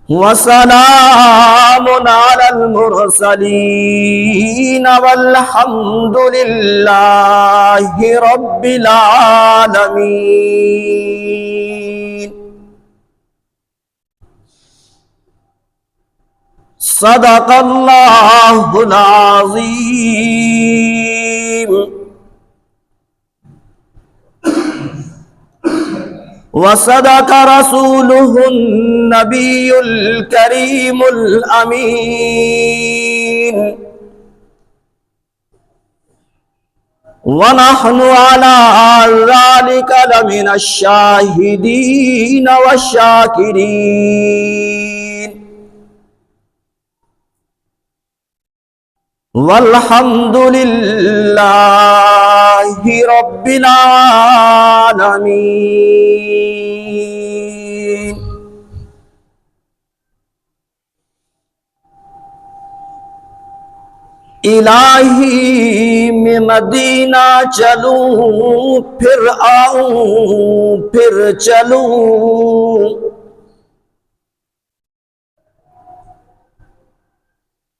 وسلام على المرسلين والحمد لله رب العالمين. صدق الله العظيم وصدق رسوله النبي الكريم الأمين. ونحن على ذلك لمن الشاهدين والشاكرين. والحمد لله رب العالمين. الہی میں مدینہ چلوں پھر آؤں پھر چلوں،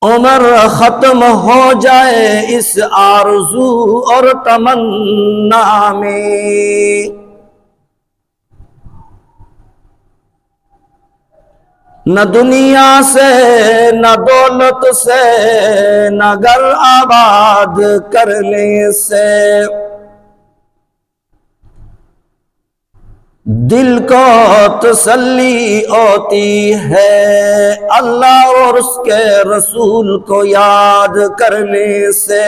عمر ختم ہو جائے اس آرزو اور تمنا میں، نہ دنیا سے نہ دولت سے نہ گھر آباد کرنے سے، دل کو تسلی ہوتی ہے اللہ اور اس کے رسول کو یاد کرنے سے۔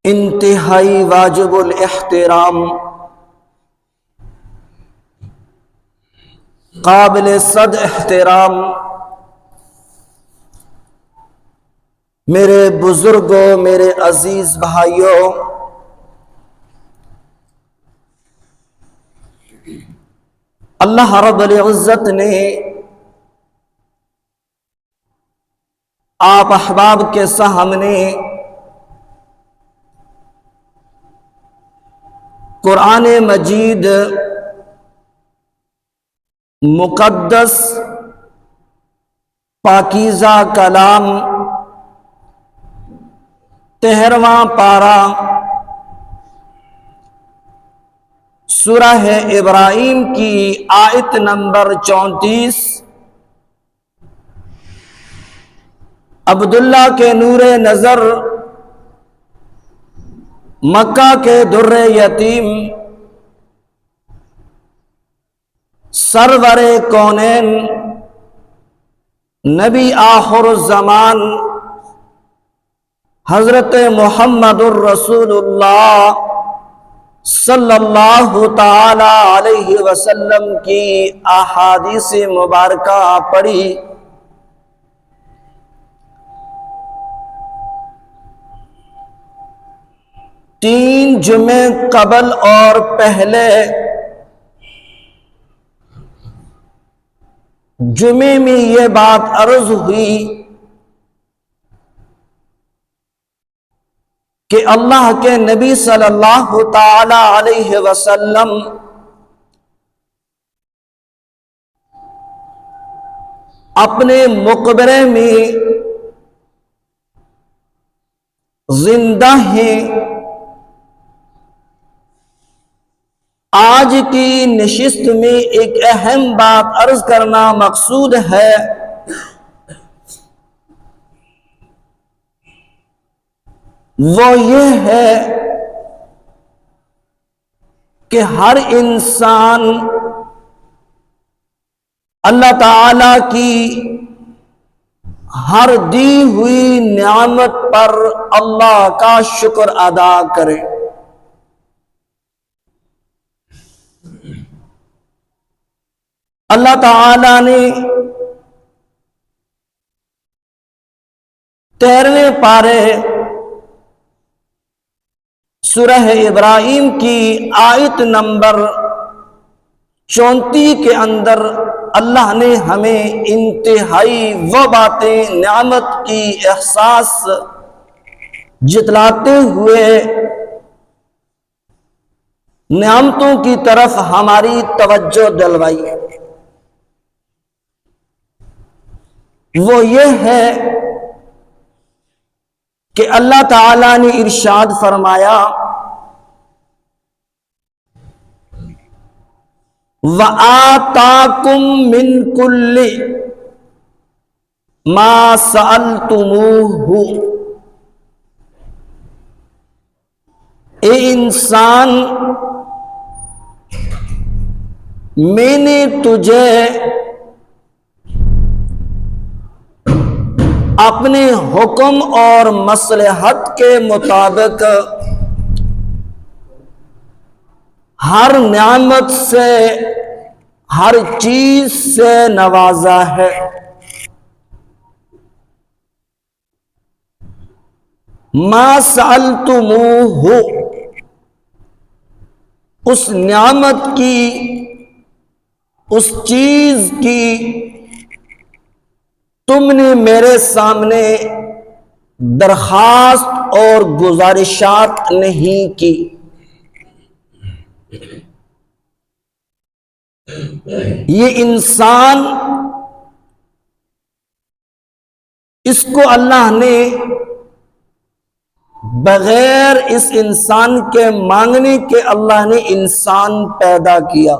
انتہائی واجب الاحترام، قابل صد احترام میرے بزرگوں، میرے عزیز بھائیوں، اللہ رب العزت نے آپ احباب کے سامنے قرآن مجید مقدس پاکیزہ کلام 13واں پارہ سورہ ابراہیم کی آیت نمبر 34، عبداللہ کے نور نظر، مکہ کے در یتیم، سرور کونین، نبی آخر الزمان حضرت محمد الرسول اللہ صلی اللہ تعالی علیہ وسلم کی احادیث مبارکہ پڑھی۔ تین جمعے قبل اور پہلے جمعے میں یہ بات عرض ہوئی کہ اللہ کے نبی صلی اللہ تعالی علیہ وسلم اپنے مقبرے میں زندہ ہیں۔ آج کی نشست میں ایک اہم بات عرض کرنا مقصود ہے، وہ یہ ہے کہ ہر انسان اللہ تعالی کی ہر دی ہوئی نعمت پر اللہ کا شکر ادا کرے۔ اللہ تعالی نے 13ویں پارے سورہ ابراہیم کی آیت نمبر 34 کے اندر اللہ نے ہمیں انتہائی وہ باتیں نعمت کی احساس جتلاتے ہوئے نعمتوں کی طرف ہماری توجہ دلوائی، وہ یہ ہے کہ اللہ تعالی نے ارشاد فرمایا وَآتَاكُم مِّن كُلِّ مَا سَأَلْتُمُوهُ، اے انسان میں نے تجھے اپنے حکم اور مصلحت کے مطابق ہر نعمت سے، ہر چیز سے نوازا ہے۔ ما سألتموہ، اس نعمت کی، اس چیز کی تم نے میرے سامنے درخواست اور گزارشات نہیں کی۔ یہ انسان، اس کو اللہ نے بغیر اس انسان کے مانگنے کے اللہ نے انسان پیدا کیا۔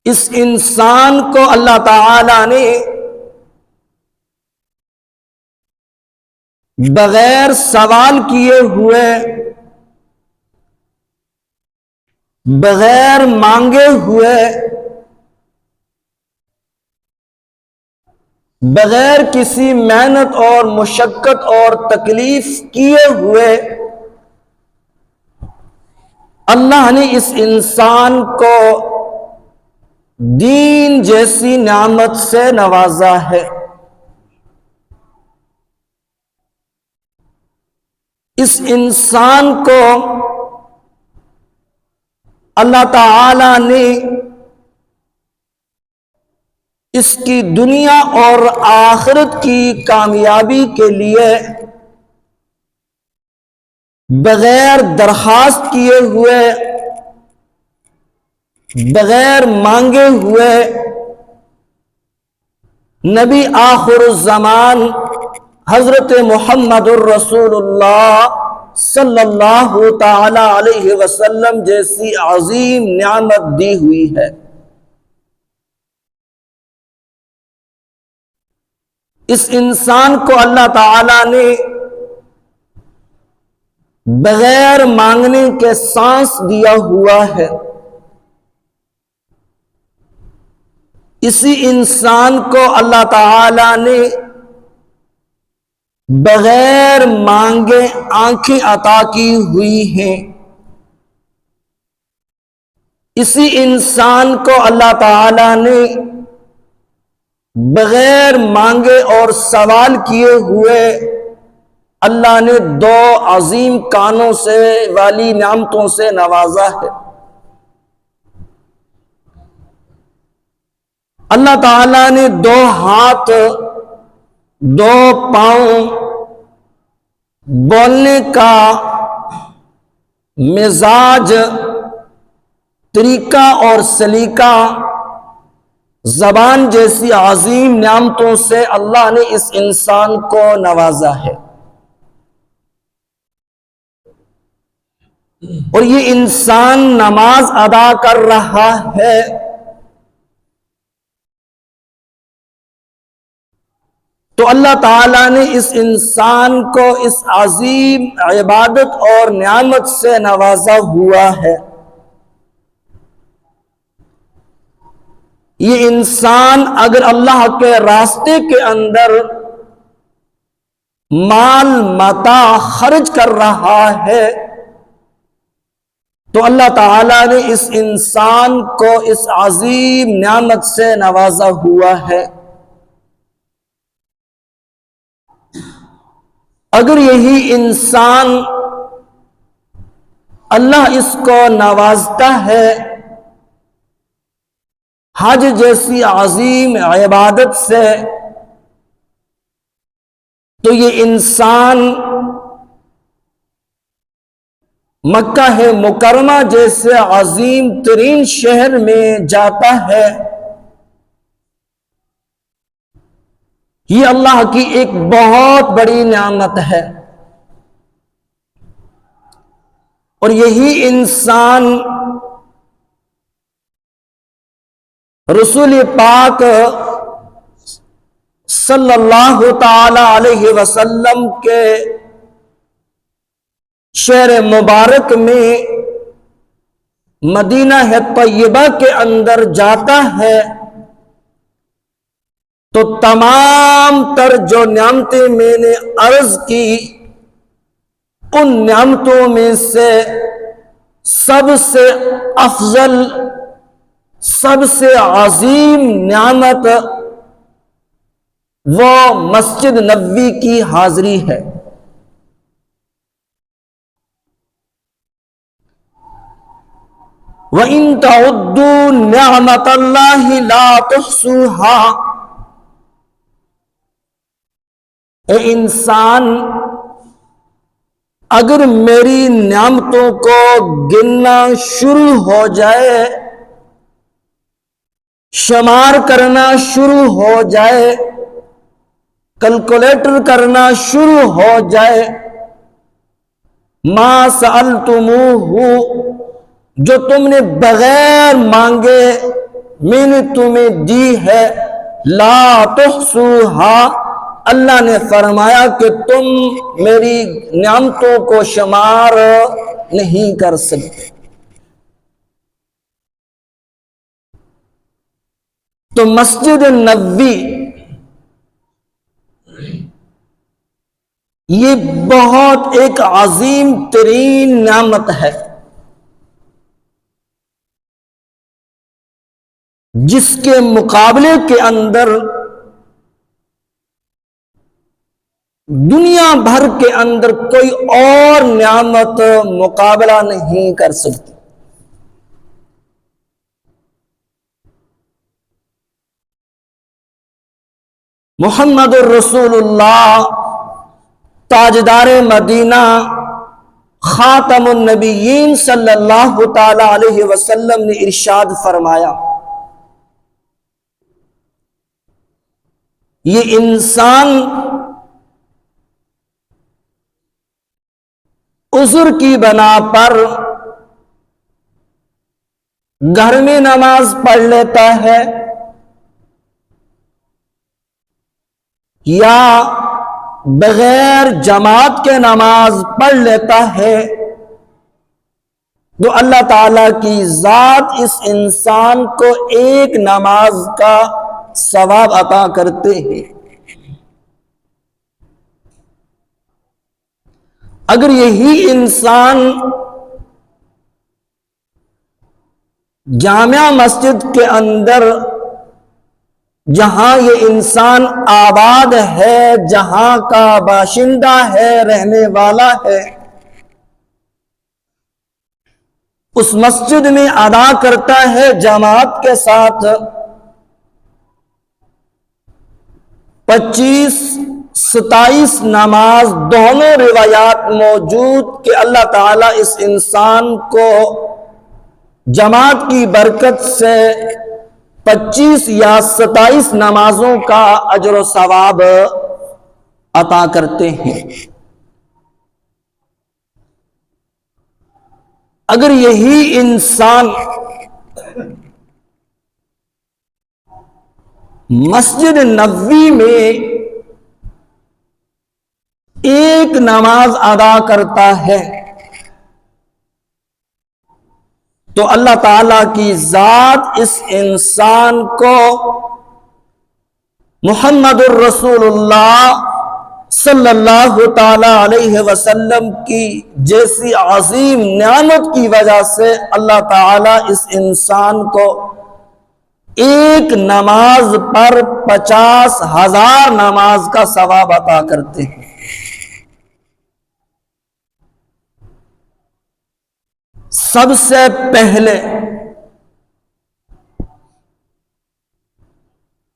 اس انسان کو اللہ تعالی نے بغیر سوال کیے ہوئے، بغیر مانگے ہوئے، بغیر کسی محنت اور مشقت اور تکلیف کیے ہوئے اللہ نے اس انسان کو دین جیسی نعمت سے نوازا ہے۔ اس انسان کو اللہ تعالی نے اس کی دنیا اور آخرت کی کامیابی کے لیے بغیر درخواست کیے ہوئے، بغیر مانگے ہوئے نبی آخر الزمان حضرت محمد الرسول اللہ صلی اللہ تعالی علیہ وسلم جیسی عظیم نعمت دی ہوئی ہے۔ اس انسان کو اللہ تعالی نے بغیر مانگنے کے سانس دیا ہوا ہے۔ اسی انسان کو اللہ تعالی نے بغیر مانگے آنکھیں عطا کی ہوئی ہیں۔ اسی انسان کو اللہ تعالی نے بغیر مانگے اور سوال کیے ہوئے اللہ نے دو عظیم کانوں سے والی نعمتوں سے نوازا ہے۔ اللہ تعالیٰ نے دو ہاتھ، دو پاؤں، بولنے کا مزاج، طریقہ اور سلیقہ، زبان جیسی عظیم نعمتوں سے اللہ نے اس انسان کو نوازا ہے۔ اور یہ انسان نماز ادا کر رہا ہے، تو اللہ تعالیٰ نے اس انسان کو اس عظیم عبادت اور نعمت سے نوازا ہوا ہے۔ یہ انسان اگر اللہ کے راستے کے اندر مال متاع خرچ کر رہا ہے تو اللہ تعالیٰ نے اس انسان کو اس عظیم نعمت سے نوازا ہوا ہے۔ اگر یہی انسان اللہ اس کو نوازتا ہے حج جیسی عظیم عبادت سے، تو یہ انسان مکہ مکرمہ جیسے عظیم ترین شہر میں جاتا ہے، یہ اللہ کی ایک بہت بڑی نعمت ہے۔ اور یہی انسان رسول پاک صلی اللہ تعالی علیہ وسلم کے شہر مبارک میں مدینہ طیبہ کے اندر جاتا ہے تو تمام تر جو نعمتیں میں نے عرض کی، ان نعمتوں میں سے سب سے افضل، سب سے عظیم نعمت وہ مسجد نبوی کی حاضری ہے۔ وَإِن تَعُدُّوا نِعْمَةَ اللَّهِ لَا تُحْصُوهَا۔ اے انسان، اگر میری نعمتوں کو گننا شروع ہو جائے، شمار کرنا شروع ہو جائے، کیلکولیٹر کرنا شروع ہو جائے، ما سألتموہ، جو تم نے بغیر مانگے میں نے تمہیں دی ہے، لا تحصوہا، اللہ نے فرمایا کہ تم میری نعمتوں کو شمار نہیں کر سکتے۔ تو مسجد نبوی یہ بہت ایک عظیم ترین نعمت ہے، جس کے مقابلے کے اندر دنیا بھر کے اندر کوئی اور نعمت مقابلہ نہیں کر سکتی۔ محمد الرسول اللہ تاجدار مدینہ خاتم النبیین صلی اللہ تعالی علیہ وسلم نے ارشاد فرمایا، یہ انسان عذر کی بنا پر گھر میں نماز پڑھ لیتا ہے یا بغیر جماعت کے نماز پڑھ لیتا ہے، تو اللہ تعالیٰ کی ذات اس انسان کو ایک نماز کا ثواب عطا کرتے ہیں۔ اگر یہی انسان جامع مسجد کے اندر جہاں یہ انسان آباد ہے، جہاں کا باشندہ ہے، رہنے والا ہے، اس مسجد میں ادا کرتا ہے جماعت کے ساتھ 25-27 نماز، دونوں روایات موجود کہ اللہ تعالیٰ اس انسان کو جماعت کی برکت سے 25 یا 27 نمازوں کا اجر و ثواب عطا کرتے ہیں۔ اگر یہی انسان مسجد نبوی میں ایک نماز ادا کرتا ہے تو اللہ تعالیٰ کی ذات اس انسان کو محمد الرسول اللہ صلی اللہ تعالی علیہ وسلم کی جیسی عظیم نعمت کی وجہ سے اللہ تعالیٰ اس انسان کو ایک نماز پر 50,000 نماز کا ثواب عطا کرتے ہیں۔ سب سے پہلے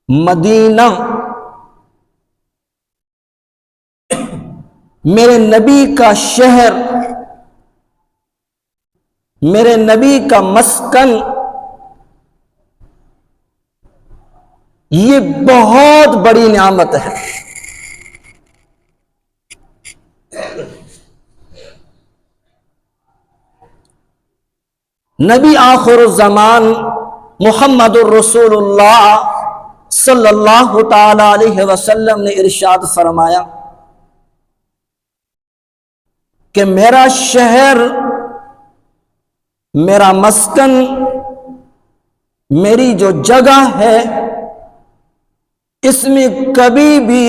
مدینہ میرے نبی کا شہر، میرے نبی کا مسکن، یہ بہت بڑی نعمت ہے۔ نبی آخر الزمان محمد الرسول اللہ صلی اللہ تعالی علیہ وسلم نے ارشاد فرمایا کہ میرا شہر، میرا مسکن، میری جو جگہ ہے، اس میں کبھی بھی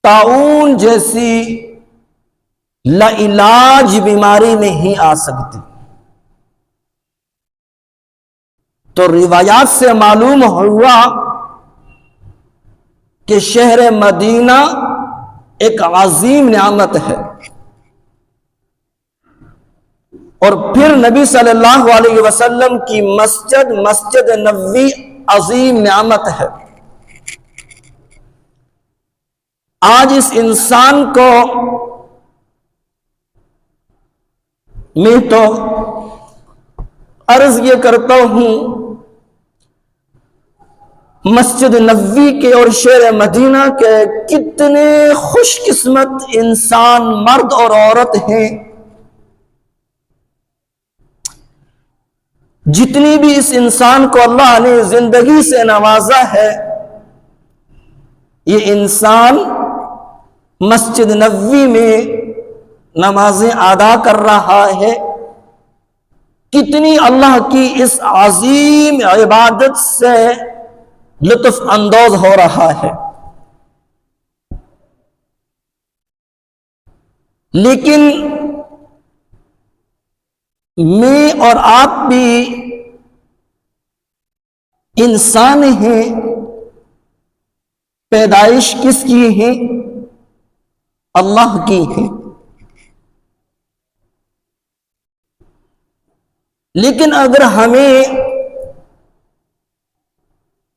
طاعون جیسی لاعلاج بیماری نہیں آ سکتی۔ تو روایات سے معلوم ہوا کہ شہر مدینہ ایک عظیم نعمت ہے، اور پھر نبی صلی اللہ علیہ وسلم کی مسجد، مسجد نبوی، عظیم نعمت ہے۔ آج اس انسان کو میں تو عرض یہ کرتا ہوں، مسجد نبوی کے اور شہر مدینہ کے کتنے خوش قسمت انسان، مرد اور عورت ہیں، جتنی بھی اس انسان کو اللہ نے زندگی سے نوازا ہے، یہ انسان مسجد نبوی میں نمازیں ادا کر رہا ہے، کتنی اللہ کی اس عظیم عبادت سے لطف اندوز ہو رہا ہے۔ لیکن میں اور آپ بھی انسان ہیں، پیدائش کس کی ہے؟ اللہ کی ہے۔ لیکن اگر ہمیں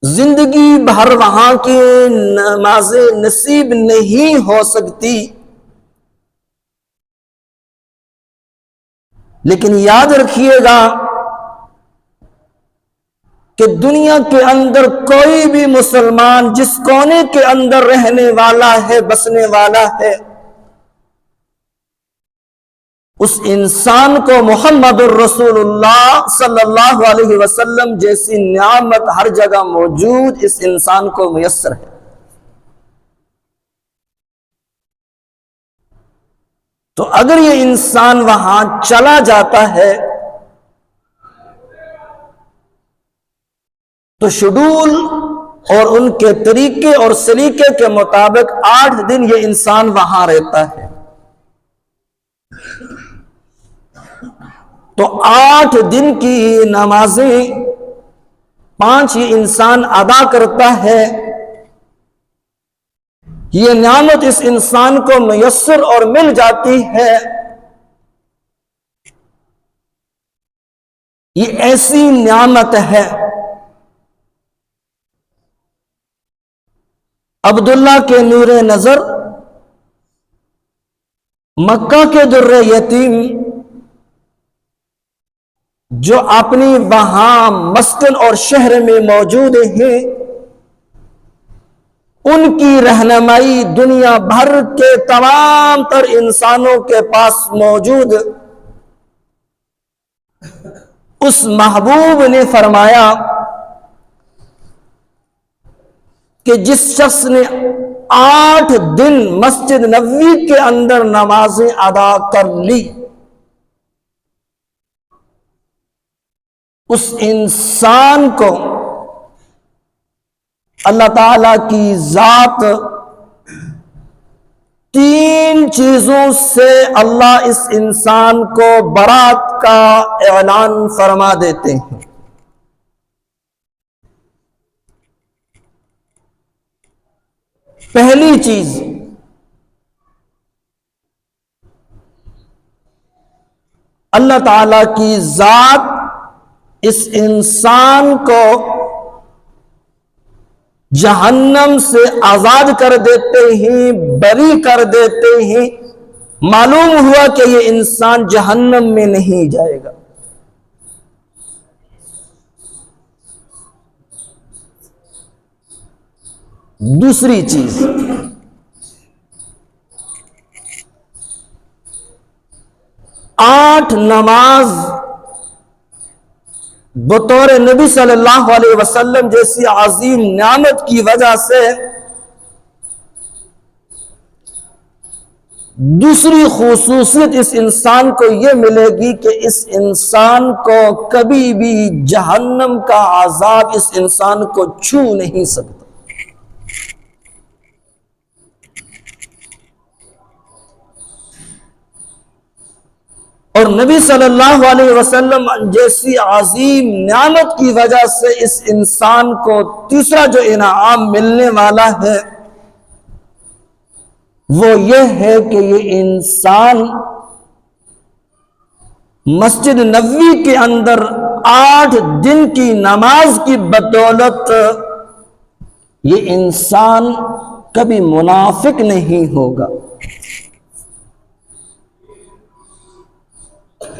زندگی بھر وہاں کی نمازیں نصیب نہیں ہو سکتی، لیکن یاد رکھیے گا کہ دنیا کے اندر کوئی بھی مسلمان جس کونے کے اندر رہنے والا ہے، بسنے والا ہے، اس انسان کو محمد الرسول اللہ صلی اللہ علیہ وسلم جیسی نعمت ہر جگہ موجود اس انسان کو میسر ہے۔ تو اگر یہ انسان وہاں چلا جاتا ہے تو شیڈول اور ان کے طریقے اور سلیقے کے مطابق 8 دن یہ انسان وہاں رہتا ہے۔ تو 8 دن کی نمازیں 5 یہ انسان ادا کرتا ہے، یہ نعمت اس انسان کو میسر اور مل جاتی ہے۔ یہ ایسی نعمت ہے۔ عبداللہ کے نور نظر، مکہ کے در یتیم، جو اپنی وہاں مسکن اور شہر میں موجود ہیں، ان کی رہنمائی دنیا بھر کے تمام تر انسانوں کے پاس موجود اس محبوب نے فرمایا کہ جس شخص نے 8 دن مسجد نبوی کے اندر نمازیں ادا کر لی، اس انسان کو اللہ تعالی کی ذات 3 چیزوں سے اللہ اس انسان کو برات کا اعلان فرما دیتے ہیں۔ پہلی چیز، اللہ تعالی کی ذات اس انسان کو جہنم سے آزاد کر دیتے ہیں، بری کر دیتے ہیں، معلوم ہوا کہ یہ انسان جہنم میں نہیں جائے گا۔ دوسری چیز، 8 نماز بطور نبی صلی اللہ علیہ وسلم جیسی عظیم نعمت کی وجہ سے دوسری خصوصیت اس انسان کو یہ ملے گی کہ اس انسان کو کبھی بھی جہنم کا عذاب اس انسان کو چھو نہیں سکتا۔ اور نبی صلی اللہ علیہ وسلم جیسی عظیم نعمت کی وجہ سے اس انسان کو تیسرا جو انعام ملنے والا ہے وہ یہ ہے کہ یہ انسان مسجد نبوی کے اندر 8 دن کی نماز کی بدولت یہ انسان کبھی منافق نہیں ہوگا۔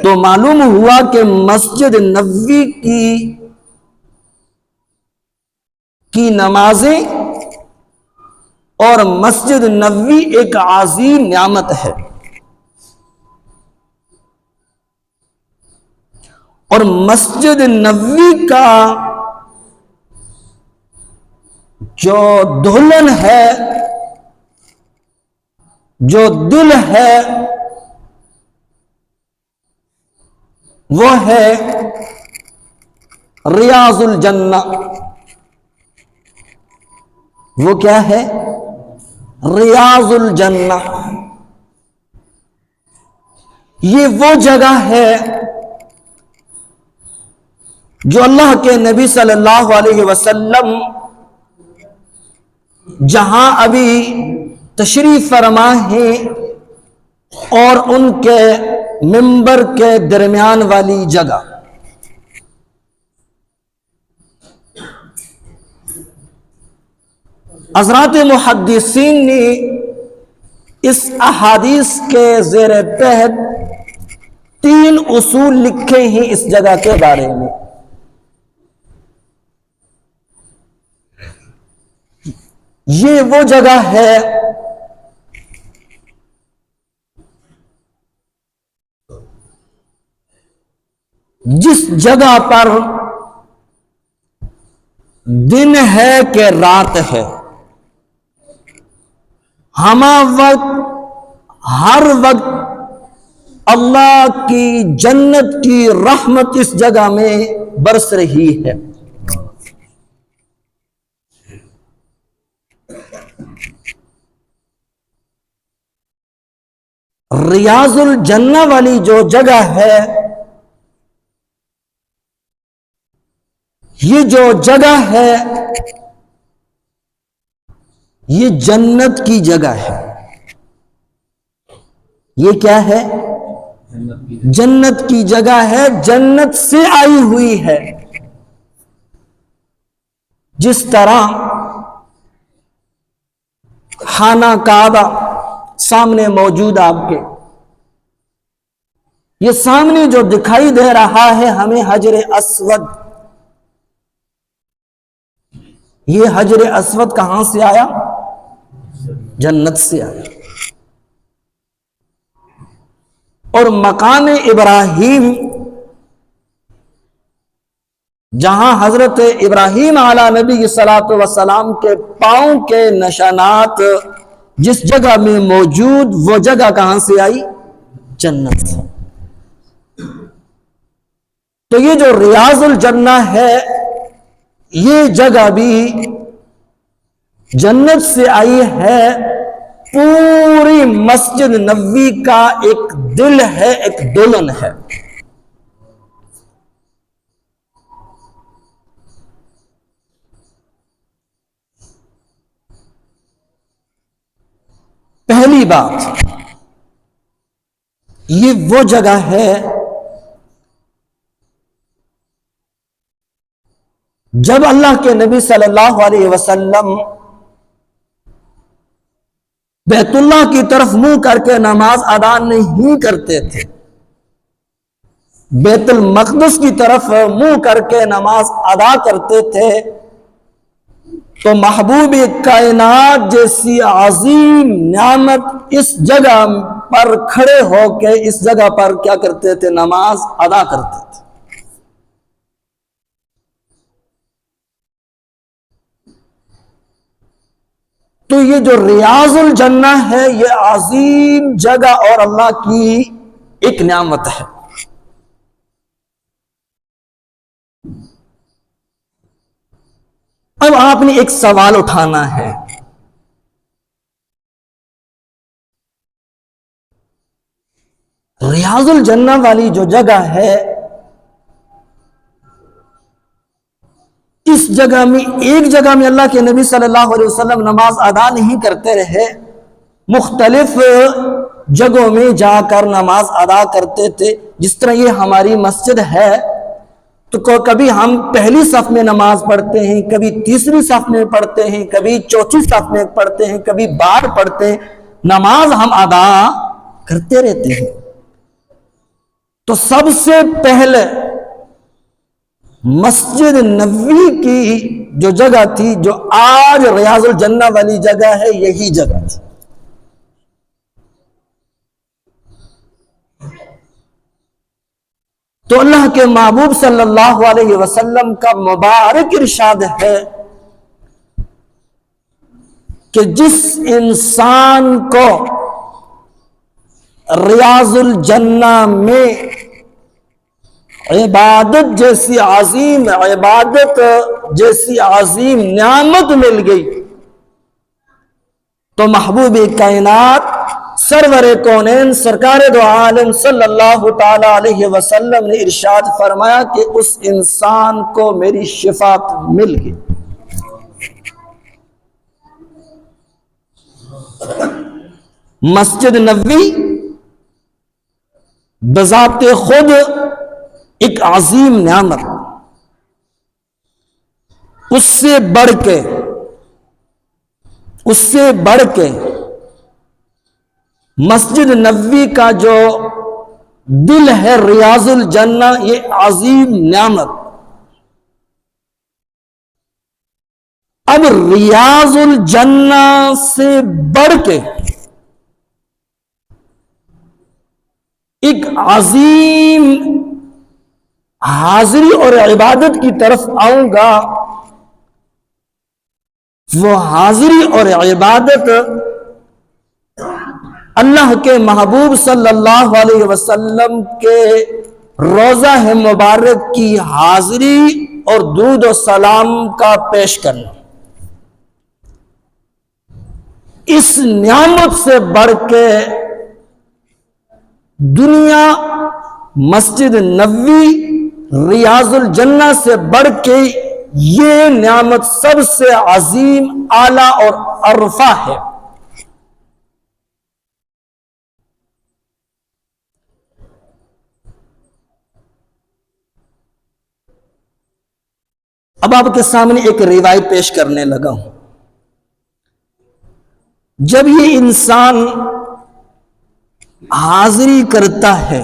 تو معلوم ہوا کہ مسجد نبوی کی نمازیں اور مسجد نبوی ایک عظیم نعمت ہے، اور مسجد نبوی کا جو دلہن ہے، جو دل ہے، وہ ہے ریاض الجنہ۔ وہ کیا ہے؟ ریاض الجنہ۔ یہ وہ جگہ ہے جو اللہ کے نبی صلی اللہ علیہ وسلم جہاں ابھی تشریف فرما ہیں اور ان کے منبر کے درمیان والی جگہ، حضرات محدثین نے اس احادیث کے زیر تحت 3 اصول لکھے ہیں اس جگہ کے بارے میں۔ یہ وہ جگہ ہے جس جگہ پر دن ہے کہ رات ہے، ہمہ وقت، ہر وقت اللہ کی جنت کی رحمت اس جگہ میں برس رہی ہے۔ ریاض الجنہ والی جو جگہ ہے، یہ جو جگہ ہے یہ جنت کی جگہ ہے۔ یہ کیا ہے؟ جنت کی جگہ ہے، جنت سے آئی ہوئی ہے۔ جس طرح خانہ کعبہ سامنے موجود آپ کے، یہ سامنے جو دکھائی دے رہا ہے ہمیں حجر اسود، یہ حجر اسود کہاں سے آیا؟ جنت سے آیا۔ اور مقام ابراہیم جہاں حضرت ابراہیم علیہ نبی صلاۃ وسلام کے پاؤں کے نشانات جس جگہ میں موجود، وہ جگہ کہاں سے آئی؟ جنت سے۔ تو یہ جو ریاض الجنہ ہے یہ جگہ بھی جنت سے آئی ہے، پوری مسجد نبوی کا ایک دل ہے، ایک دلہن ہے۔ پہلی بات، یہ وہ جگہ ہے جب اللہ کے نبی صلی اللہ علیہ وسلم بیت اللہ کی طرف منہ کر کے نماز ادا نہیں کرتے تھے، بیت المقدس کی طرف منہ کر کے نماز ادا کرتے تھے، تو محبوب کائنات جیسی عظیم نعمت اس جگہ پر کھڑے ہو کے اس جگہ پر کیا کرتے تھے؟ نماز ادا کرتے تھے۔ تو یہ جو ریاض الجنہ ہے یہ عظیم جگہ اور اللہ کی ایک نعمت ہے۔ اب آپ نے ایک سوال اٹھانا ہے، ریاض الجنہ والی جو جگہ ہے، اس جگہ میں ایک جگہ میں اللہ کے نبی صلی اللہ علیہ وسلم نماز ادا نہیں کرتے رہے، مختلف جگہوں میں جا کر نماز ادا کرتے تھے۔ جس طرح یہ ہماری مسجد ہے تو کبھی ہم پہلی صف میں نماز پڑھتے ہیں، کبھی تیسری صف میں پڑھتے ہیں، کبھی چوتھی صف میں پڑھتے ہیں، کبھی بعد پڑھتے ہیں، نماز ہم ادا کرتے رہتے ہیں۔ تو سب سے پہلے مسجد نبوی کی جو جگہ تھی، جو آج ریاض الجنہ والی جگہ ہے، یہی جگہ تھی۔ تو اللہ کے محبوب صلی اللہ علیہ وسلم کا مبارک ارشاد ہے کہ جس انسان کو ریاض الجنہ میں عبادت جیسی عظیم نعمت مل گئی، تو محبوب کائنات سرور کونین سرکار دو عالم صلی اللہ تعالی علیہ وسلم نے ارشاد فرمایا کہ اس انسان کو میری شفاعت مل گئی۔ مسجد نبوی بذات خود ایک عظیم نعمت، اس سے بڑھ کے مسجد نبوی کا جو دل ہے ریاض الجنہ، یہ عظیم نعمت۔ اب ریاض الجنہ سے بڑھ کے ایک عظیم حاضری اور عبادت کی طرف آؤں گا۔ وہ حاضری اور عبادت اللہ کے محبوب صلی اللہ علیہ وسلم کے روضہ مبارک کی حاضری اور درود و سلام کا پیش کرنا، اس نعمت سے بڑھ کے دنیا، مسجد نبوی، ریاض الجنہ سے بڑھ کے یہ نعمت سب سے عظیم، اعلیٰ اور ارفع ہے۔ اب آپ کے سامنے ایک روایت پیش کرنے لگا ہوں۔ جب یہ انسان حاضری کرتا ہے،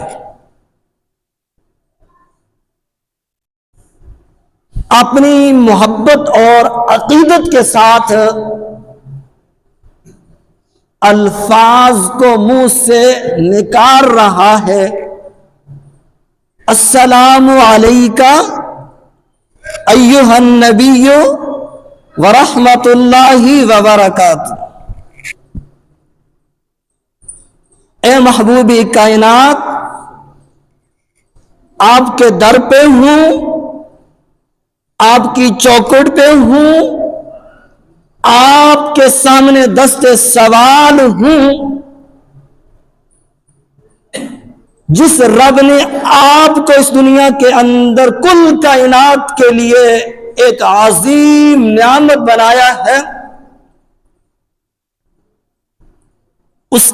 اپنی محبت اور عقیدت کے ساتھ الفاظ کو منہ سے نکال رہا ہے، السلام علیکہ ایھا النبی ورحمۃ اللہ وبرکاتہ، اے محبوب کائنات، آپ کے در پہ ہوں، آپ کی چوکھٹ پہ ہوں، آپ کے سامنے دست سوال ہوں۔ جس رب نے آپ کو اس دنیا کے اندر کل کائنات کے لیے ایک عظیم نعمت بنایا ہے، اس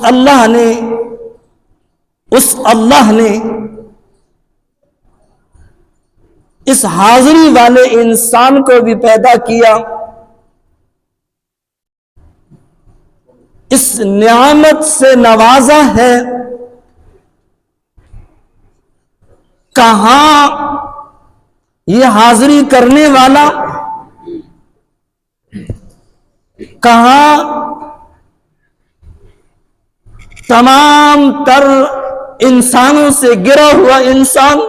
اللہ نے اس حاضری والے انسان کو بھی پیدا کیا، اس نعمت سے نوازا ہے، کہاں یہ حاضری کرنے والا، کہاں تمام تر انسانوں سے گرا ہوا انسان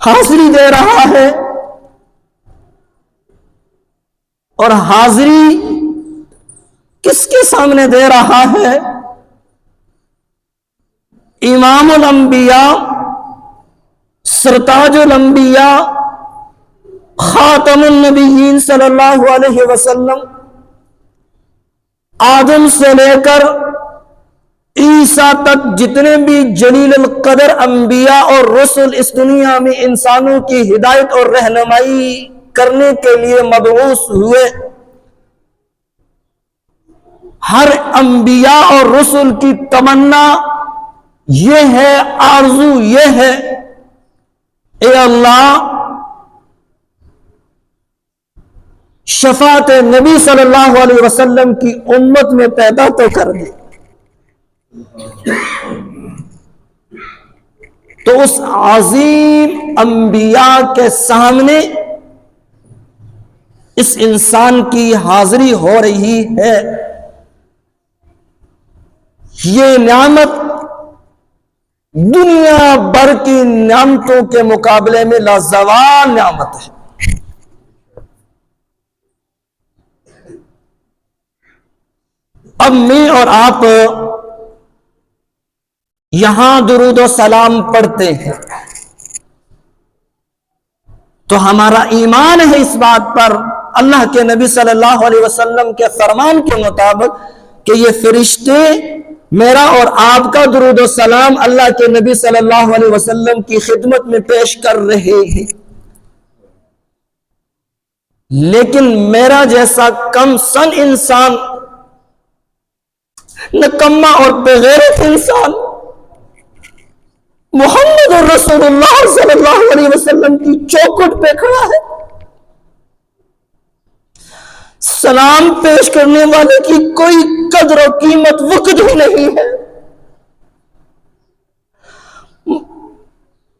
حاضری دے رہا ہے، اور حاضری کس کے سامنے دے رہا ہے؟ امام الانبیاء، سرتاج الانبیاء، خاتم النبیین صلی اللہ علیہ وسلم، آدم سے لے کر عیسیٰ تک جتنے بھی جلیل القدر انبیاء اور رسل اس دنیا میں انسانوں کی ہدایت اور رہنمائی کرنے کے لیے مبعوث ہوئے، ہر انبیاء اور رسل کی تمنا یہ ہے، آرزو یہ ہے، اے اللہ شفاعت نبی صلی اللہ علیہ وسلم کی امت میں پیدا تو کر دے۔ تو اس عظیم انبیاء کے سامنے اس انسان کی حاضری ہو رہی ہے۔ یہ نعمت دنیا بھر کی نعمتوں کے مقابلے میں لازوال نعمت ہے۔ اب میں اور آپ یہاں درود و سلام پڑھتے ہیں تو ہمارا ایمان ہے اس بات پر، اللہ کے نبی صلی اللہ علیہ وسلم کے فرمان کے مطابق، کہ یہ فرشتے میرا اور آپ کا درود و سلام اللہ کے نبی صلی اللہ علیہ وسلم کی خدمت میں پیش کر رہے ہیں، لیکن میرا جیسا کم سن انسان، نکما اور بغیرت انسان محمد رسول اللہ صلی اللہ علیہ وسلم کی چوکھٹ پہ کھڑا ہے، سلام پیش کرنے والے کی کوئی قدر و قیمت وقت ہی نہیں ہے،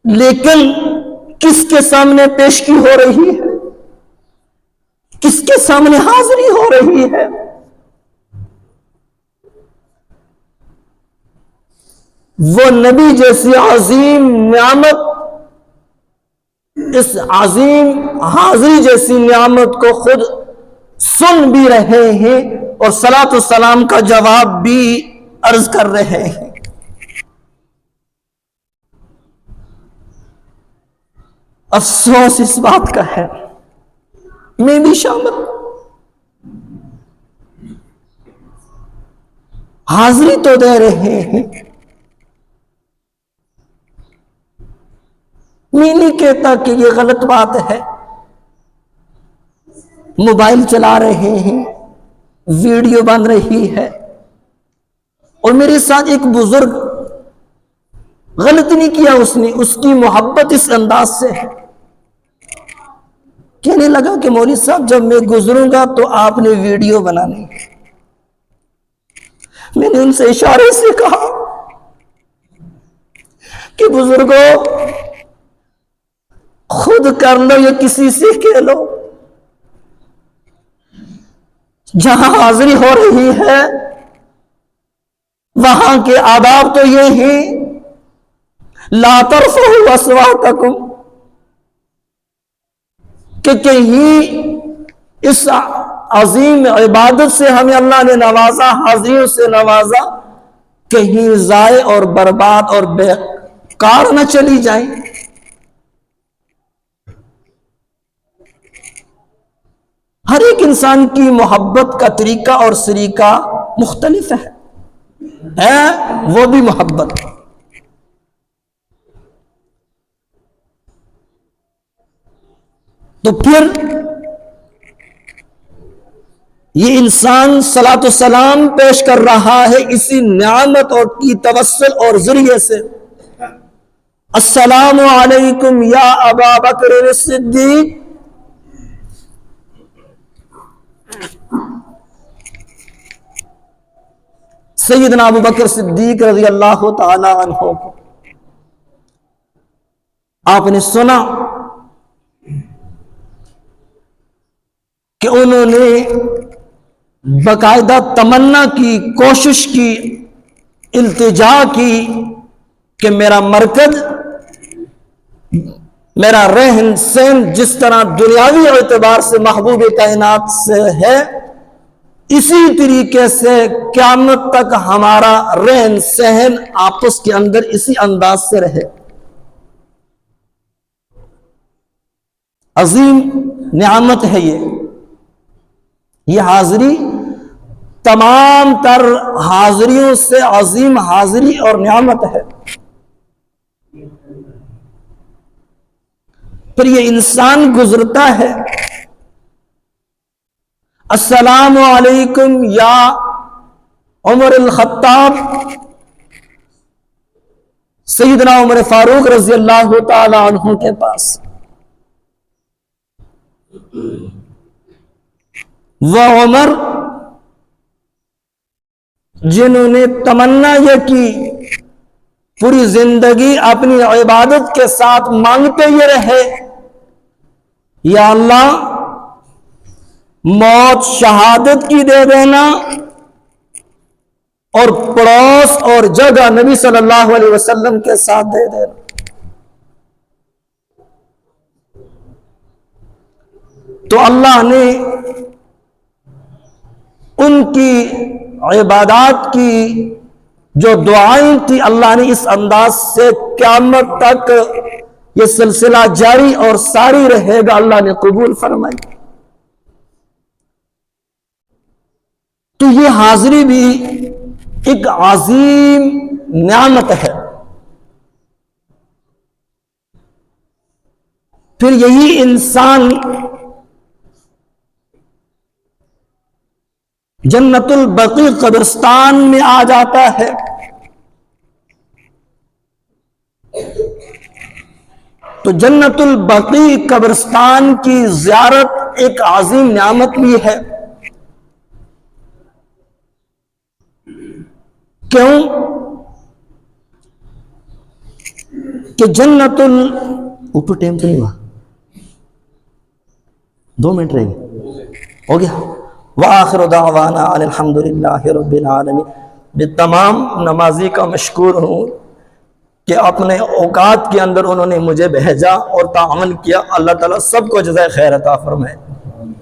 لیکن کس کے سامنے پیشگی ہو رہی ہے، کس کے سامنے حاضری ہو رہی ہے؟ وہ نبی جیسی عظیم نعمت، اس عظیم حاضری جیسی نعمت کو خود سن بھی رہے ہیں اور صلاۃ والسلام کا جواب بھی عرض کر رہے ہیں۔ افسوس اس بات کا ہے، میں بھی شامل، حاضری تو دے رہے ہیں، میں نہیں کہتا کہ یہ غلط بات ہے، موبائل چلا رہے ہیں، ویڈیو بن رہی ہے، اور میرے ساتھ ایک بزرگ غلط نہیں کیا، اس کی محبت اس انداز سے ہے، کہنے لگا کہ مولوی صاحب جب میں گزروں گا تو آپ نے ویڈیو بنانی ہے۔ میں نے ان سے اشارے سے کہا کہ بزرگوں خود کر لو یا کسی سے کہہ لو، جہاں حاضری ہو رہی ہے وہاں کے آداب تو یہ ہیں، لا ترفعوا اصواتکم، کہ کہیں اس عظیم عبادت سے ہمیں اللہ نے نوازا، حاضریوں سے نوازا، کہیں ضائع اور برباد اور بیکار نہ چلی جائیں۔ ہر ایک انسان کی محبت کا طریقہ اور سلیقہ مختلف ہے وہ بھی محبت۔ تو پھر یہ انسان صلاۃ و سلام پیش کر رہا ہے اسی نعمت اور کی توسل اور ذریعے سے السلام علیکم یا ابا بکر الصدیق، سیدنا ابو بکر صدیق رضی اللہ تعالی عنہ کو آپ نے سنا کہ انہوں نے باقاعدہ تمنا کی، کوشش کی، التجا کی کہ میرا مرکز، میرا رہن سہن جس طرح دنیاوی اعتبار سے محبوب کائنات سے ہے، اسی طریقے سے قیامت تک ہمارا رہن سہن آپس کے اندر اسی انداز سے رہے۔ عظیم نعمت ہے یہ حاضری، تمام تر حاضریوں سے عظیم حاضری اور نعمت ہے۔ پھر یہ انسان گزرتا ہے، السلام علیکم یا عمر الخطاب، سیدنا عمر فاروق رضی اللہ تعالی عنہ کے پاس، وہ عمر جنہوں نے تمنا یہ کی، پوری زندگی اپنی عبادت کے ساتھ مانگتے یہ رہے، یا اللہ موت شہادت کی دے دینا اور پڑوس اور جگہ نبی صلی اللہ علیہ وسلم کے ساتھ دے دینا۔ تو اللہ نے ان کی عبادات کی جو دعائیں تھی، اللہ نے اس انداز سے قیامت تک یہ سلسلہ جاری اور ساری رہے گا، اللہ نے قبول فرمائی۔ تو یہ حاضری بھی ایک عظیم نعمت ہے۔ پھر یہی انسان جنت البقیع قبرستان میں آ جاتا ہے، تو جنت البقیع قبرستان کی زیارت ایک عظیم نعمت بھی ہے۔ کیوں کہ جنت اوپر ٹائم تو نہیں ہوا، 2 منٹ رہ گئے، ہو گیا۔ وآخر دعوانا ان الحمدللہ رب العالمین۔ میں تمام نمازی کا مشکور ہوں کہ اپنے اوقات کے اندر انہوں نے مجھے بھیجا اور تعاون کیا۔ اللہ تعالیٰ سب کو جزائے خیر عطا فرمائے۔